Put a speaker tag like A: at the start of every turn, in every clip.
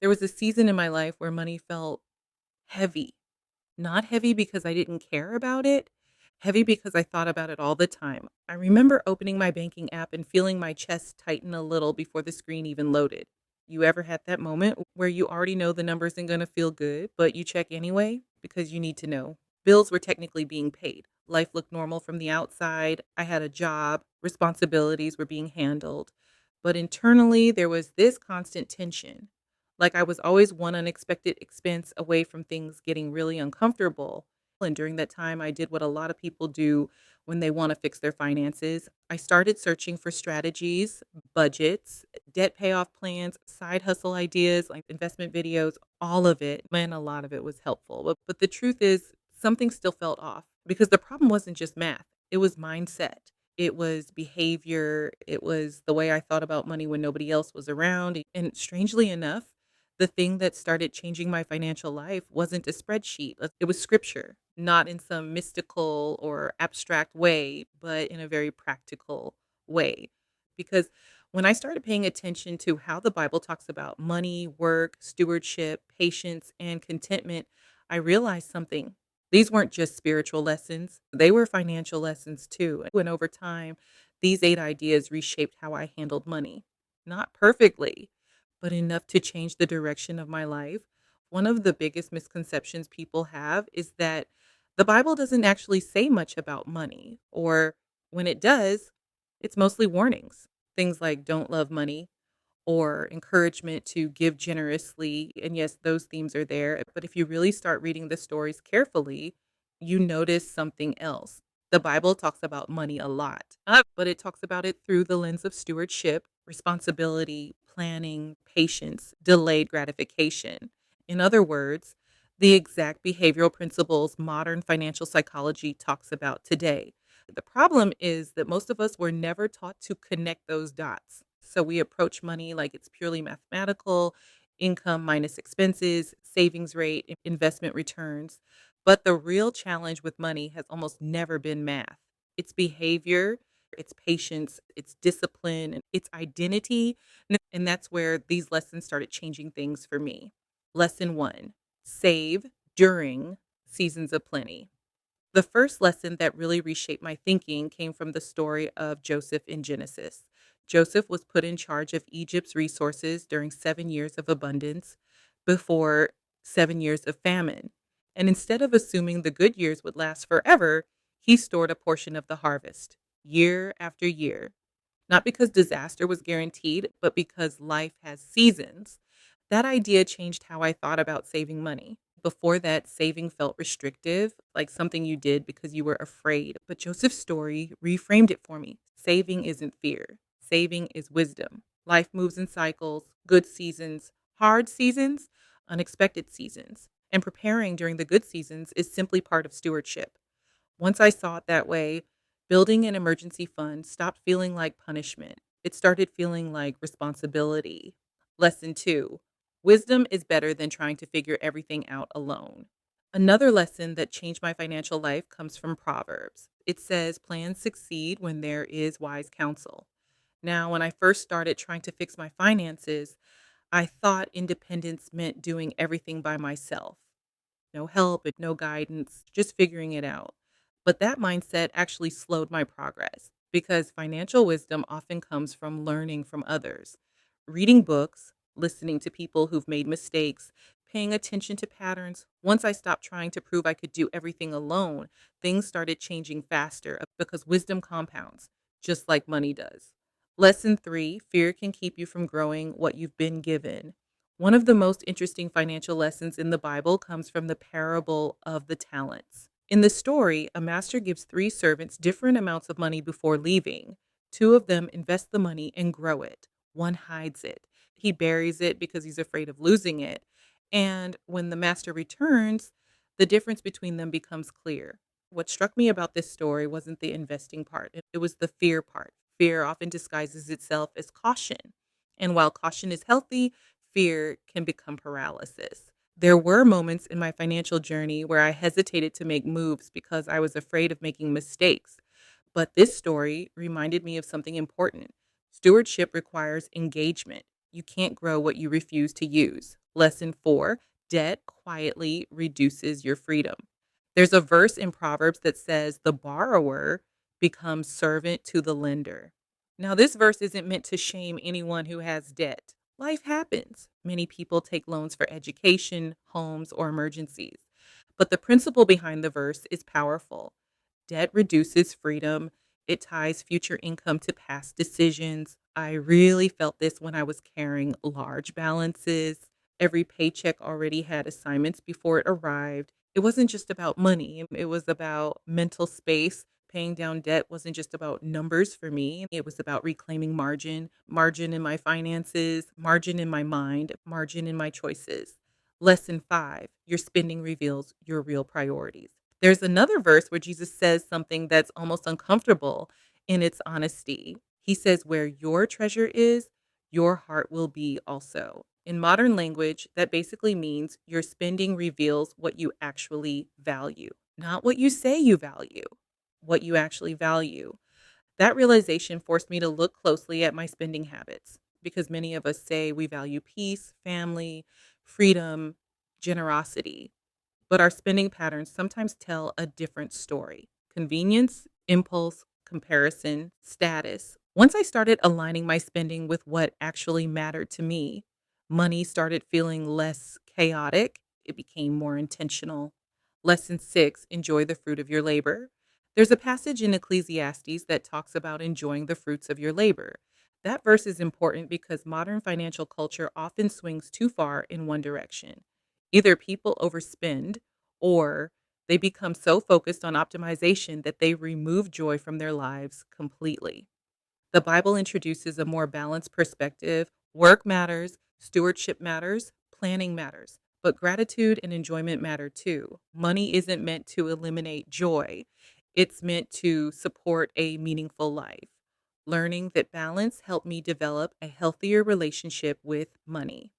A: There was a season in my life where money felt heavy. Not heavy because I didn't care about it, heavy because I thought about it all the time. I remember opening my banking app and feeling my chest tighten a little before the screen even loaded. You ever had that moment where you already know the number isn't going to feel good, but you check anyway because you need to know? Bills were technically being paid. Life looked normal from the outside. I had a job, responsibilities were being handled. But internally, there was this constant tension. Like I was always one unexpected expense away from things getting really uncomfortable. And during that time, I did what a lot of people do when they want to fix their finances. I started searching for strategies, budgets, debt payoff plans, side hustle ideas, like investment videos, all of it. Man, a lot of it was helpful. But the truth is, something still felt off because the problem wasn't just math, it was mindset. It was behavior. It was the way I thought about money when nobody else was around. And strangely enough, the thing that started changing my financial life wasn't a spreadsheet. It was scripture, not in some mystical or abstract way, but in a very practical way. Because when I started paying attention to how the Bible talks about money, work, stewardship, patience, and contentment, I realized something. These weren't just spiritual lessons, they were financial lessons too. And over time, these 8 ideas reshaped how I handled money. Not perfectly, but enough to change the direction of my life. One of the biggest misconceptions people have is that the Bible doesn't actually say much about money, or when it does, it's mostly warnings. Things like don't love money or encouragement to give generously. And yes, those themes are there. But if you really start reading the stories carefully, you notice something else. The Bible talks about money a lot, but it talks about it through the lens of stewardship, responsibility, planning, patience, delayed gratification. In other words, the exact behavioral principles modern financial psychology talks about today. The problem is that most of us were never taught to connect those dots. So we approach money like it's purely mathematical, income minus expenses, savings rate, investment returns. But the real challenge with money has almost never been math. It's behavior, it's patience, it's discipline, and it's identity. And that's where these lessons started changing things for me. Lesson one: save during seasons of plenty. The first lesson that really reshaped my thinking came from the story of Joseph in Genesis. Joseph was put in charge of Egypt's resources during 7 years of abundance before 7 years of famine. And instead of assuming the good years would last forever, he stored a portion of the harvest year after year. Not because disaster was guaranteed, but because life has seasons. That idea changed how I thought about saving money. Before that, saving felt restrictive, like something you did because you were afraid. But Joseph's story reframed it for me. Saving isn't fear, saving is wisdom. Life moves in cycles, good seasons, hard seasons, unexpected seasons. And preparing during the good seasons is simply part of stewardship. Once I saw it that way, building an emergency fund stopped feeling like punishment. It started feeling like responsibility. Lesson two: wisdom is better than trying to figure everything out alone. Another lesson that changed my financial life comes from Proverbs. It says, plans succeed when there is wise counsel. Now, when I first started trying to fix my finances, I thought independence meant doing everything by myself. No help and no guidance, just figuring it out. But that mindset actually slowed my progress because financial wisdom often comes from learning from others, reading books, listening to people who've made mistakes, paying attention to patterns. Once I stopped trying to prove I could do everything alone, things started changing faster because wisdom compounds, just like money does. Lesson three: fear can keep you from growing what you've been given. One of the most interesting financial lessons in the Bible comes from the parable of the talents. In the story, a master gives 3 servants different amounts of money before leaving. 2 of them invest the money and grow it. One hides it. He buries it because he's afraid of losing it. And when the master returns, the difference between them becomes clear. What struck me about this story wasn't the investing part, it was the fear part. Fear often disguises itself as caution. And while caution is healthy, fear can become paralysis. There were moments in my financial journey where I hesitated to make moves because I was afraid of making mistakes. But this story reminded me of something important. Stewardship requires engagement. You can't grow what you refuse to use. Lesson 4, debt quietly reduces your freedom. There's a verse in Proverbs that says, the borrower becomes servant to the lender. Now, this verse isn't meant to shame anyone who has debt. Life happens. Many people take loans for education, homes, or emergencies. But the principle behind the verse is powerful. Debt reduces freedom. It ties future income to past decisions. I really felt this when I was carrying large balances. Every paycheck already had assignments before it arrived. It wasn't just about money, it was about mental space. Paying down debt wasn't just about numbers for me. It was about reclaiming margin, margin in my finances, margin in my mind, margin in my choices. Lesson 5, your spending reveals your real priorities. There's another verse where Jesus says something that's almost uncomfortable in its honesty. He says, where your treasure is, your heart will be also. In modern language, that basically means your spending reveals what you actually value, not what you say you value, what you actually value. That realization forced me to look closely at my spending habits because many of us say we value peace, family, freedom, generosity, but our spending patterns sometimes tell a different story: convenience, impulse, comparison, status. Once I started aligning my spending with what actually mattered to me, money started feeling less chaotic. It became more intentional. Lesson 6, enjoy the fruit of your labor. There's a passage in Ecclesiastes that talks about enjoying the fruits of your labor. That verse is important because modern financial culture often swings too far in one direction. Either people overspend or they become so focused on optimization that they remove joy from their lives completely. The Bible introduces a more balanced perspective. Work matters, stewardship matters, planning matters, but gratitude and enjoyment matter too. Money isn't meant to eliminate joy, it's meant to support a meaningful life. Learning that balance helped me develop a healthier relationship with money.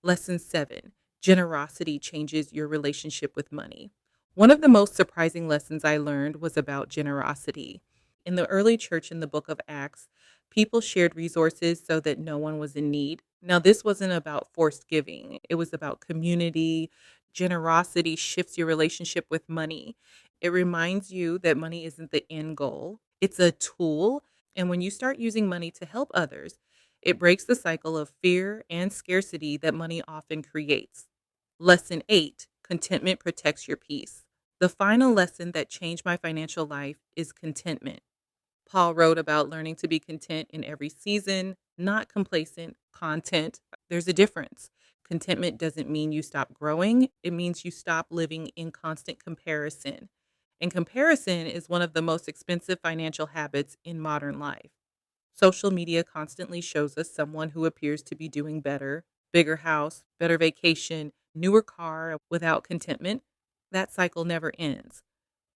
A: Lesson 7, generosity changes your relationship with money. One of the most surprising lessons I learned was about generosity. In the early church in the book of Acts, people shared resources so that no one was in need. Now, this wasn't about forced giving, it was about community. Generosity shifts your relationship with money. It reminds you that money isn't the end goal, it's a tool. And when you start using money to help others, it breaks the cycle of fear and scarcity that money often creates. Lesson 8, contentment protects your peace. The final lesson that changed my financial life is contentment. Paul wrote about learning to be content in every season, not complacent, content. There's a difference. Contentment doesn't mean you stop growing, it means you stop living in constant comparison. And comparison is one of the most expensive financial habits in modern life. Social media constantly shows us someone who appears to be doing better, bigger house, better vacation, newer car without contentment. That cycle never ends.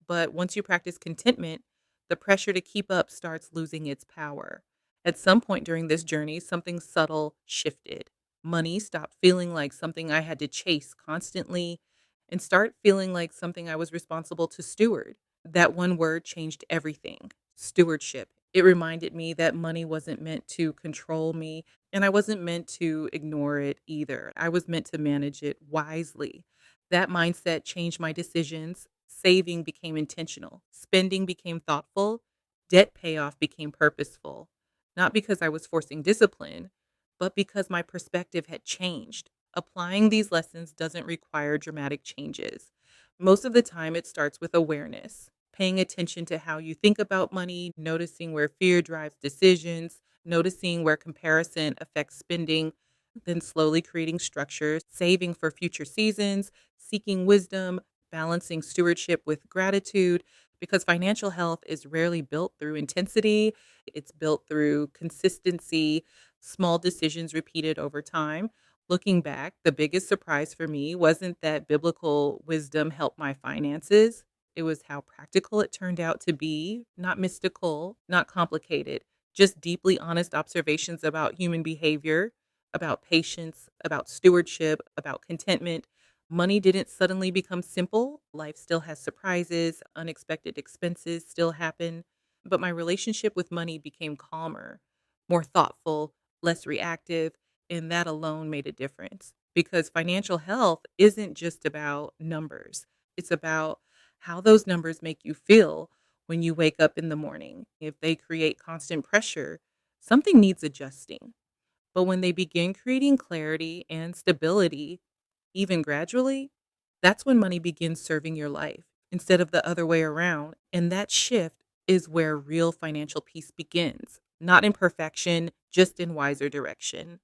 A: But once you practice contentment, the pressure to keep up starts losing its power. At some point during this journey, something subtle shifted. Money stopped feeling like something I had to chase constantly and start feeling like something I was responsible to steward. That one word changed everything: stewardship. It reminded me that money wasn't meant to control me, and I wasn't meant to ignore it either. I was meant to manage it wisely. That mindset changed my decisions. Saving became intentional, spending became thoughtful, debt payoff became purposeful. Not because I was forcing discipline, but because my perspective had changed. Applying these lessons doesn't require dramatic changes. Most of the time, it starts with awareness, paying attention to how you think about money, noticing where fear drives decisions, noticing where comparison affects spending, then slowly creating structures, saving for future seasons, seeking wisdom, balancing stewardship with gratitude, because financial health is rarely built through intensity. It's built through consistency, small decisions repeated over time. Looking back, the biggest surprise for me wasn't that biblical wisdom helped my finances. It was how practical it turned out to be, not mystical, not complicated, just deeply honest observations about human behavior, about patience, about stewardship, about contentment. Money didn't suddenly become simple. Life still has surprises, unexpected expenses still happen, but my relationship with money became calmer, more thoughtful, less reactive. and that alone made a difference because financial health isn't just about numbers. It's about how those numbers make you feel when you wake up in the morning. If they create constant pressure, something needs adjusting. But when they begin creating clarity and stability, even gradually, that's when money begins serving your life instead of the other way around. And that shift is where real financial peace begins, not in perfection, just in wiser direction.